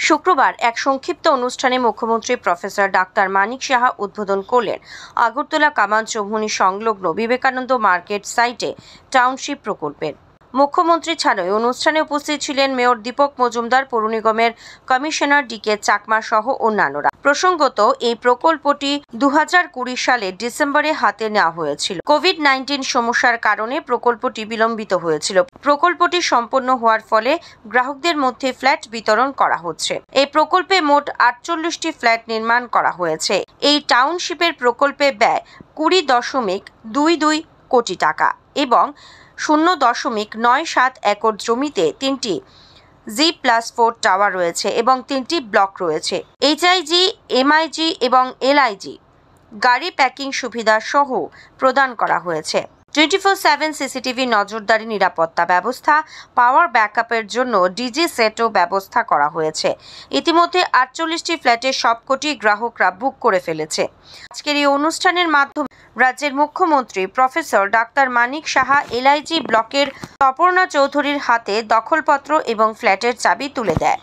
শুক্রবার এক সংক্ষিপ্ত অনুষ্ঠানে মুখ্যমন্ত্রী প্রফেসর ডাক্তার মানিক সাহা উদ্বোধন করলেন আগরতলা কামান চৌমুহনী সংলগ্ন বিবেকানন্দ মার্কেট সাইটে টাউনশিপ প্রকল্পের। মুখ্যমন্ত্রী ছাড়াও অনুষ্ঠানে উপস্থিত ছিলেন মেয়র দীপক মজুমদার, পৌর নিগমের কমিশনার ডিকে চাকমা সহ অন্যান্যরা। প্রসঙ্গত, এই প্রকল্পটি 2020 সালের ডিসেম্বরে হাতে নেওয়া হয়েছিল। কোভিড-19 সমস্যার কারণে প্রকল্পটি বিলম্বিত হয়েছিল। প্রকল্পটি সম্পন্ন হওয়ার ফলে গ্রাহকদের মধ্যে ফ্ল্যাট বিতরণ করা হচ্ছে। এই প্রকল্পে মোট 48টি ফ্ল্যাট নির্মাণ করা হয়েছে। এই টাউনশিপের প্রকল্পে ব্যয় 20.22 কোটি টাকা এবং 0.97 একর জমিতে 3টি G+4 টাওয়ার রয়েছে এবং 3টি ব্লক রয়েছে। HIG, MIG এবং LIG গাড়ি প্যাকিং সুবিধা সহ প্রদান করা হয়েছে। 24/7 সিসিটিভি নজরদারি, নিরাপত্তা ব্যবস্থা, পাওয়ার ব্যাকআপের জন্য ডিজি সেটও ব্যবস্থা করা হয়েছে। ইতিমধ্যে 48টি ফ্ল্যাটের সবকটি গ্রাহকরা বুক করে ফেলেছে। আজকের এই অনুষ্ঠানের মাধ্যমে রাজ্যের মুখ্যমন্ত্রী professor doctor Manik Saha LIG ব্লকের তপর্ণা চৌধুরীর হাতে দখলপত্র এবং ফ্ল্যাটের চাবি তুলে দেয়।